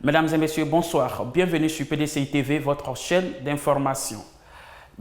Mesdames et messieurs, bonsoir. Bienvenue sur PDCI TV, votre chaîne d'information.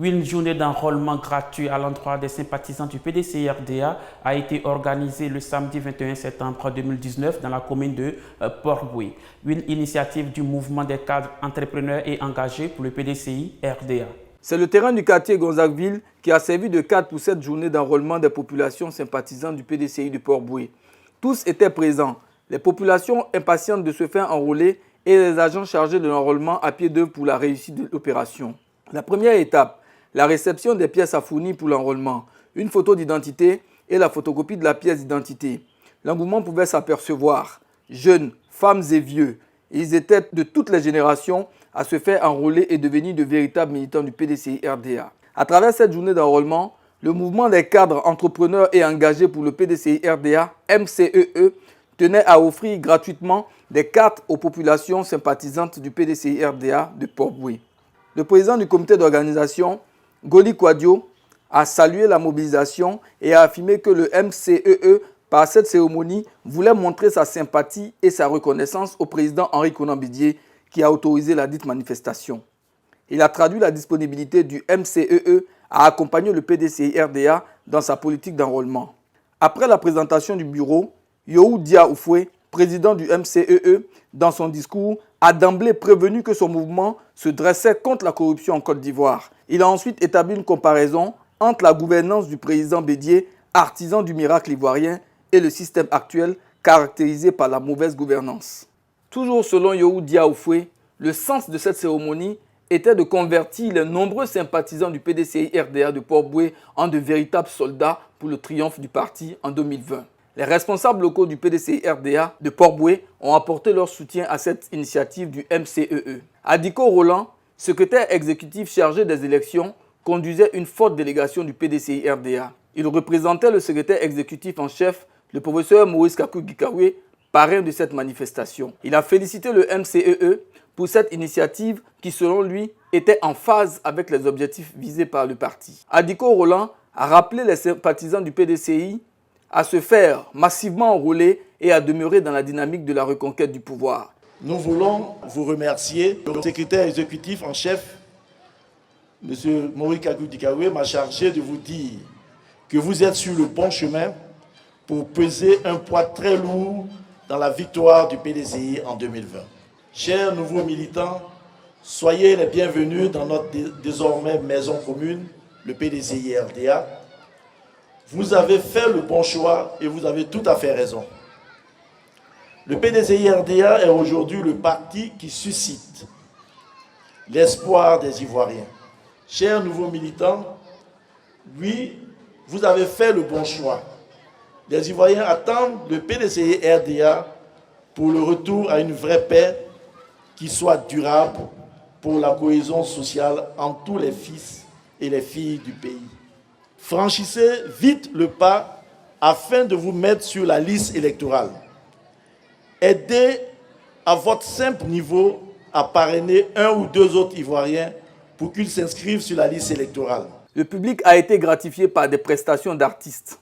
Une journée d'enrôlement gratuit à l'endroit des sympathisants du PDCI RDA a été organisée le samedi 21 septembre 2019 dans la commune de Port-Boué. Une initiative du mouvement des cadres entrepreneurs et engagés pour le PDCI RDA. C'est le terrain du quartier Gonzagueville qui a servi de cadre pour cette journée d'enrôlement des populations sympathisantes du PDCI de Port-Boué. Tous étaient présents, les populations impatientes de se faire enrôler et les agents chargés de l'enrôlement à pied d'œuvre pour la réussite de l'opération. La première étape, la réception des pièces à fournir pour l'enrôlement, une photo d'identité et la photocopie de la pièce d'identité. L'engouement pouvait s'apercevoir, jeunes, femmes et vieux. Ils étaient de toutes les générations à se faire enrôler et devenir de véritables militants du PDCI RDA. À travers cette journée d'enrôlement, le mouvement des cadres entrepreneurs et engagés pour le PDCI RDA, MCEE, tenait à offrir gratuitement des cartes aux populations sympathisantes du PDCI RDA de Port-Boué. Le président du comité d'organisation, Goli Kwadio, a salué la mobilisation et a affirmé que le MCEE, par cette cérémonie, voulait montrer sa sympathie et sa reconnaissance au président Henri Konan Bédié qui a autorisé la dite manifestation. Il a traduit la disponibilité du MCEE à accompagner le PDCI RDA dans sa politique d'enrôlement. Après la présentation du bureau, Yohou Dia Oufoué, président du MCEE, dans son discours, a d'emblée prévenu que son mouvement se dressait contre la corruption en Côte d'Ivoire. Il a ensuite établi une comparaison entre la gouvernance du président Bédié, artisan du miracle ivoirien, et le système actuel caractérisé par la mauvaise gouvernance. Toujours selon Yohou Dia Oufoué, le sens de cette cérémonie était de convertir les nombreux sympathisants du PDCI RDA de Port-Boué en de véritables soldats pour le triomphe du parti en 2020. Les responsables locaux du PDCI RDA de Port-Boué ont apporté leur soutien à cette initiative du MCEE. Adiko Roland, secrétaire exécutif chargé des élections, conduisait une forte délégation du PDCI RDA. Il représentait le secrétaire exécutif en chef, le professeur Maurice Kakou-Gikawe, parrain de cette manifestation. Il a félicité le MCEE pour cette initiative qui, selon lui, était en phase avec les objectifs visés par le parti. Adiko Roland a rappelé les sympathisants du PDCI à se faire massivement enrôler et à demeurer dans la dynamique de la reconquête du pouvoir. Nous voulons vous remercier. Le secrétaire exécutif en chef, M. Maurice Kakou-Gikawe, m'a chargé de vous dire que vous êtes sur le bon chemin pour peser un poids très lourd dans la victoire du PDCI en 2020. Chers nouveaux militants, soyez les bienvenus dans notre désormais maison commune, le PDCI RDA. Vous avez fait le bon choix et vous avez tout à fait raison. Le PDCI RDA est aujourd'hui le parti qui suscite l'espoir des Ivoiriens. Chers nouveaux militants, oui, vous avez fait le bon choix. Les Ivoiriens attendent le PDCI RDA pour le retour à une vraie paix qui soit durable pour la cohésion sociale entre tous les fils et les filles du pays. Franchissez vite le pas afin de vous mettre sur la liste électorale. Aidez à votre simple niveau à parrainer un ou deux autres Ivoiriens pour qu'ils s'inscrivent sur la liste électorale. Le public a été gratifié par des prestations d'artistes.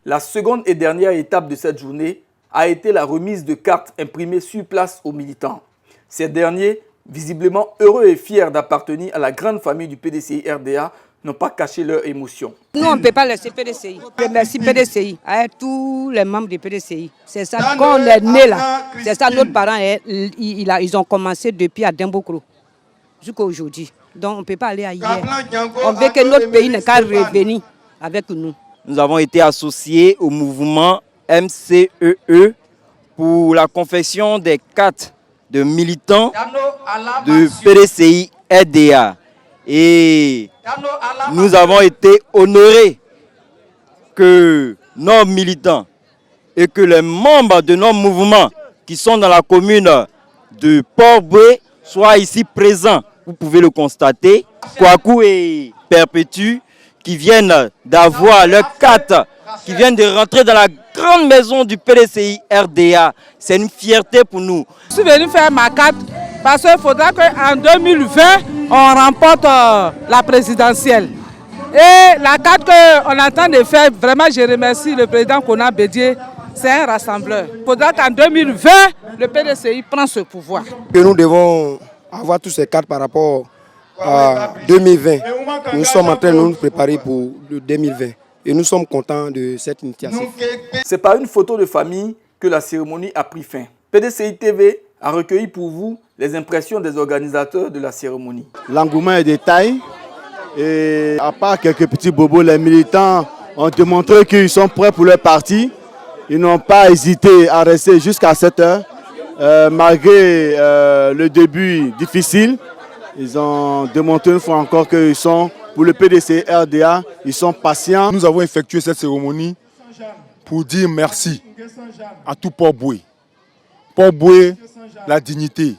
La seconde et dernière étape de cette journée a été la remise de cartes imprimées sur place aux militants. Ces derniers, visiblement heureux et fiers d'appartenir à la grande famille du PDCI RDA, n'ont pas caché leur émotion. Nous, on ne peut pas laisser PDCI. Merci PDCI, avec tous les membres du PDCI. C'est ça, quand on est né là, c'est ça, nos parents, ils ont commencé depuis à Dembokro jusqu'à aujourd'hui. Donc on ne peut pas aller ailleurs. On veut que notre pays n'ait qu'à revenir avec nous. Nous avons été associés au mouvement MCEE pour la confection des cartes de militants de PDCI RDA. Et nous avons été honorés que nos militants et que les membres de nos mouvements qui sont dans la commune de Port-Boué soient ici présents. Vous pouvez le constater. Kwaku et Perpétue qui viennent d'avoir leur carte, qui viennent de rentrer dans la grande maison du PDCI RDA. C'est une fierté pour nous. Je suis venu faire ma carte parce qu'il faudra qu'en 2020, on remporte la présidentielle. Et la carte qu'on attend de faire, vraiment je remercie le président Kona Bédié, c'est un rassembleur. Il faudra qu'en 2020, le PDCI prenne ce pouvoir. Que nous devons avoir tous ces cartes par rapport à 2020. Nous sommes en train de nous préparer pour le 2020 et nous sommes contents de cette initiative. C'est par une photo de famille que la cérémonie a pris fin. PDCI TV a recueilli pour vous les impressions des organisateurs de la cérémonie. L'engouement est de taille et à part quelques petits bobos, les militants ont démontré qu'ils sont prêts pour leur parti. Ils n'ont pas hésité à rester jusqu'à 7 heures. Malgré le début difficile, ils ont démontré une fois encore qu'ils sont, pour le PDCI RDA, ils sont patients. Nous avons effectué cette cérémonie pour dire merci à tout Port-Boué. Port-Boué, la dignité.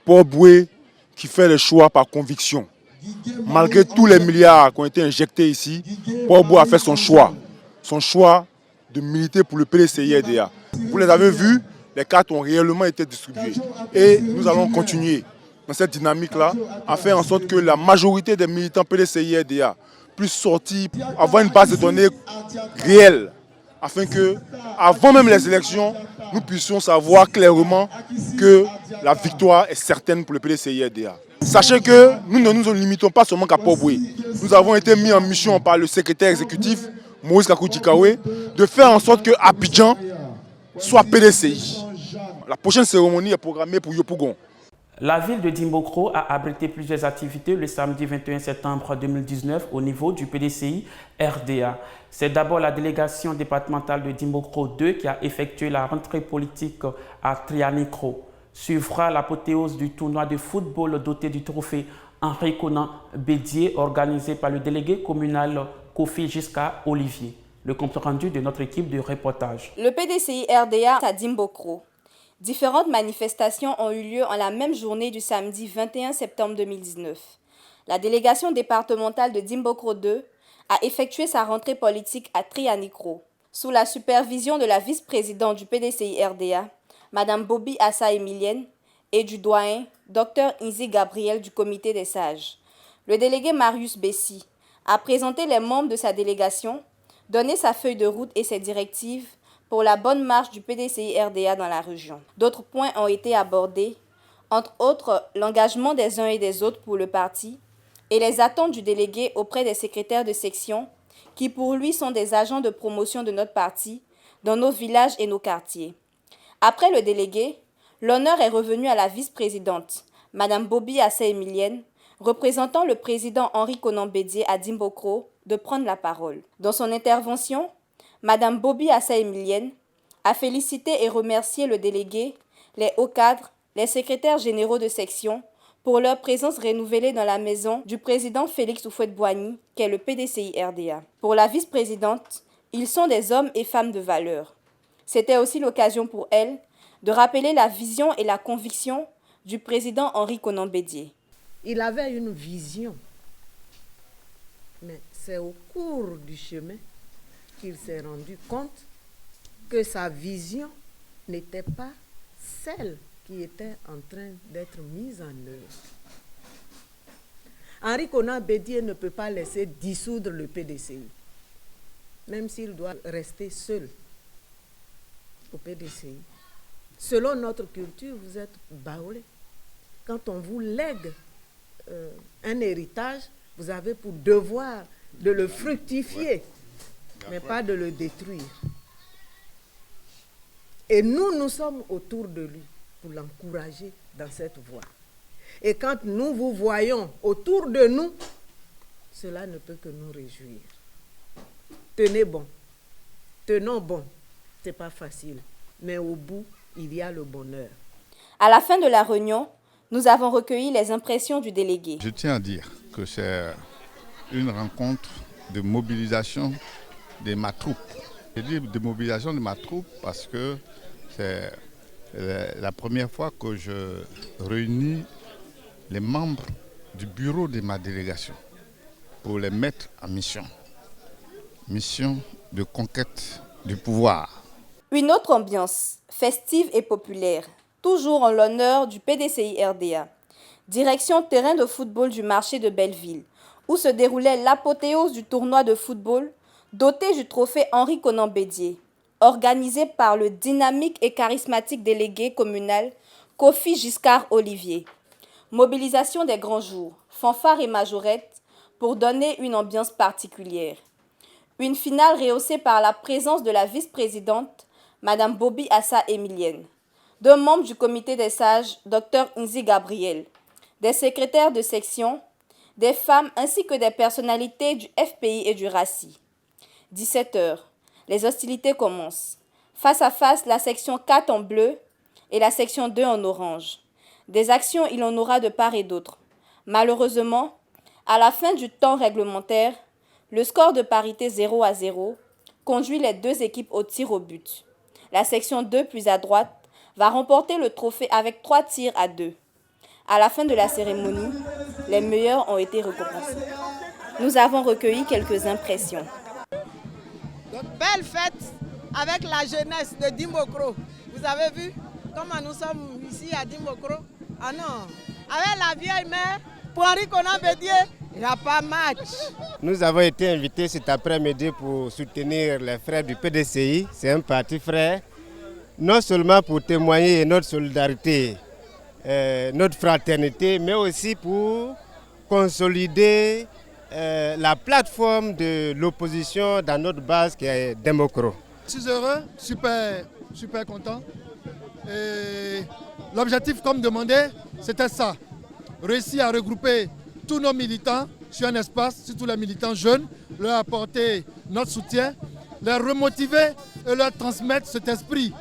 Port-Boué qui fait le choix par conviction. Malgré tous les milliards qui ont été injectés ici, Port-Boué a fait son choix de militer pour le PDCI RDA. Vous les avez vus, les cartes ont réellement été distribuées. Et nous allons continuer dans cette dynamique-là, à faire en sorte que la majorité des militants PDCI RDA puissent sortir, avoir une base de données réelle, afin que, avant même les élections, nous puissions savoir clairement que la victoire est certaine pour le PDCI RDA. Sachez que nous ne nous limitons pas seulement qu'à Port-Boué. Nous avons été mis en mission par le secrétaire exécutif, Maurice Kakou Dikawe, de faire en sorte que Abidjan soit PDCI. La prochaine cérémonie est programmée pour Yopougon. La ville de Dimbokro a abrité plusieurs activités le samedi 21 septembre 2019 au niveau du PDCI RDA. C'est d'abord la délégation départementale de Dimbokro 2 qui a effectué la rentrée politique à Trianicro. Suivra l'apothéose du tournoi de football doté du trophée Henri Konan Bédié organisé par le délégué communal Kofi Giska Olivier. Le compte rendu de notre équipe de reportage. Le PDCI RDA à Dimbokro. Différentes manifestations ont eu lieu en la même journée du samedi 21 septembre 2019. La délégation départementale de Dimbokro 2 a effectué sa rentrée politique à Trianicro, sous la supervision de la vice-présidente du PDCI RDA, Mme Bobby Assa-Emilienne, et du doyen, Dr Inzi Gabriel du comité des sages. Le délégué Marius Bessi a présenté les membres de sa délégation, donné sa feuille de route et ses directives pour la bonne marche du PDCI RDA dans la région. D'autres points ont été abordés, entre autres l'engagement des uns et des autres pour le parti et les attentes du délégué auprès des secrétaires de section qui pour lui sont des agents de promotion de notre parti dans nos villages et nos quartiers. Après le délégué, l'honneur est revenu à la vice-présidente, Mme Bobby Assa-Emilienne, représentant le président Henri Konan Bédié à Dimbokro, de prendre la parole. Dans son intervention, Mme Bobby Assa-Emilienne a félicité et remercié le délégué, les hauts cadres, les secrétaires généraux de section pour leur présence renouvelée dans la maison du président Félix Houphouët-Boigny, qui est le PDCI RDA. Pour la vice-présidente, ils sont des hommes et femmes de valeur. C'était aussi l'occasion pour elle de rappeler la vision et la conviction du président Henri Konan Bédié. Il avait une vision, mais c'est au cours du chemin qu'il s'est rendu compte que sa vision n'était pas celle qui était en train d'être mise en œuvre. Henri Konan Bédié ne peut pas laisser dissoudre le PDCI, même s'il doit rester seul au PDCI. Selon notre culture, vous êtes baoulé. Quand on vous lègue un héritage, vous avez pour devoir de le fructifier, mais pas de le détruire. Et nous sommes autour de lui pour l'encourager dans cette voie. Et quand nous vous voyons autour de nous, cela ne peut que nous réjouir. Tenez bon, tenons bon, c'est pas facile, mais au bout, il y a le bonheur. À la fin de la réunion, nous avons recueilli les impressions du délégué. Je tiens à dire que c'est une rencontre de mobilisation de ma troupe. Je dis de mobilisation de ma troupe parce que c'est la première fois que je réunis les membres du bureau de ma délégation pour les mettre en mission. Mission de conquête du pouvoir. Une autre ambiance, festive et populaire, toujours en l'honneur du PDCI RDA. Direction terrain de football du marché de Belleville, où se déroulait l'apothéose du tournoi de football doté du trophée Henri Konan Bédié, organisé par le dynamique et charismatique délégué communal Kofi Giscard Olivier. Mobilisation des grands jours, fanfares et majorettes pour donner une ambiance particulière. Une finale rehaussée par la présence de la vice-présidente, Mme Bobby Assa Emilienne, deux membres du comité des sages, Dr Nzi Gabriel, des secrétaires de section, des femmes ainsi que des personnalités du FPI et du RACI. 17h, les hostilités commencent. Face à face, la section 4 en bleu et la section 2 en orange. Des actions, il en aura de part et d'autre. Malheureusement, à la fin du temps réglementaire, le score de parité 0-0 conduit les deux équipes au tir au but. La section 2, plus à droite, va remporter le trophée avec 3 tirs à 2. À la fin de la cérémonie, les meilleurs ont été récompensés. Nous avons recueilli quelques impressions. Belle fête avec la jeunesse de Dimbokro. Vous avez vu comment nous sommes ici à Dimbokro? Ah non, avec la vieille mère, pour Henri Konan Bédié, il n'y a pas match. Nous avons été invités cet après-midi pour soutenir les frères du PDCI. C'est un parti frère, non seulement pour témoigner notre solidarité, notre fraternité, mais aussi pour consolider la plateforme de l'opposition dans notre base qui est Dimbokro. Je suis heureux, super content. L'objectif, comme demandé, c'était ça. Réussir à regrouper tous nos militants sur un espace, surtout les militants jeunes, leur apporter notre soutien, leur remotiver et leur transmettre cet esprit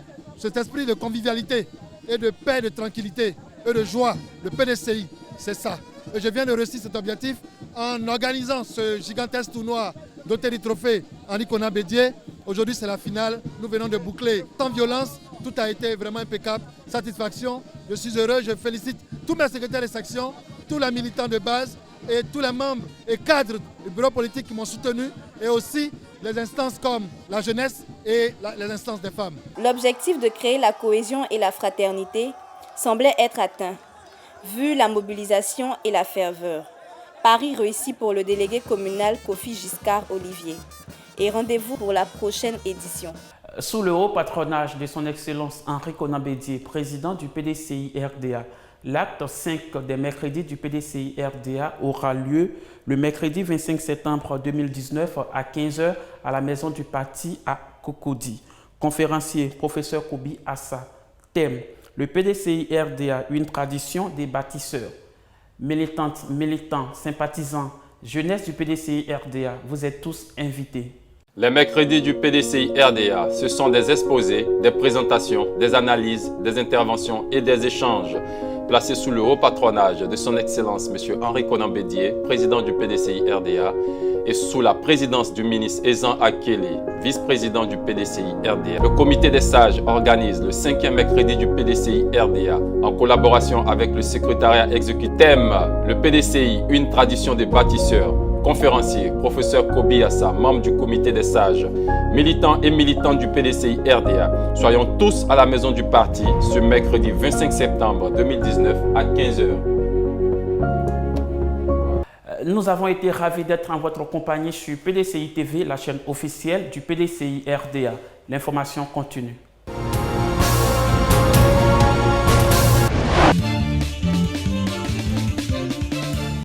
de convivialité et de paix, de tranquillité et de joie. Le PDCI, c'est ça. Et je viens de réussir cet objectif en organisant ce gigantesque tournoi doté du trophée Henri Konan Bédié. Aujourd'hui, c'est la finale. Nous venons de boucler sans violence. Tout a été vraiment impeccable. Satisfaction. Je suis heureux. Je félicite tous mes secrétaires de section, tous les militants de base et tous les membres et cadres du bureau politique qui m'ont soutenu et aussi les instances comme la jeunesse et les instances des femmes. L'objectif de créer la cohésion et la fraternité semblait être atteint, vu la mobilisation et la ferveur. Pari réussi pour le délégué communal Kofi Giscard Olivier. Et rendez-vous pour la prochaine édition. Sous le haut patronage de son Excellence Henri Konan Bédié, président du PDCI RDA, l'acte 5 des mercredis du PDCI RDA aura lieu le mercredi 25 septembre 2019 à 15h à la maison du parti à Cocody. Conférencier, professeur Kobi Assa. Thème, le PDCI RDA, une tradition des bâtisseurs. Militantes, militants, sympathisants, jeunesse du PDCI RDA, vous êtes tous invités. Les mercredis du PDCI RDA, ce sont des exposés, des présentations, des analyses, des interventions et des échanges placés sous le haut patronage de son Excellence M. Henri Konan Bédié, président du PDCI RDA, et sous la présidence du ministre Ezan Akele, vice-président du PDCI RDA. Le comité des sages organise le 5e mercredi du PDCI RDA en collaboration avec le secrétariat exécutif. Thème, le PDCI, une tradition des bâtisseurs. Conférencier, professeur Kobi Assa, membre du comité des sages, militants et militantes du PDCI RDA. Soyons tous à la maison du parti ce mercredi 25 septembre 2019 à 15h. Nous avons été ravis d'être en votre compagnie sur PDCI TV, la chaîne officielle du PDCI RDA. L'information continue.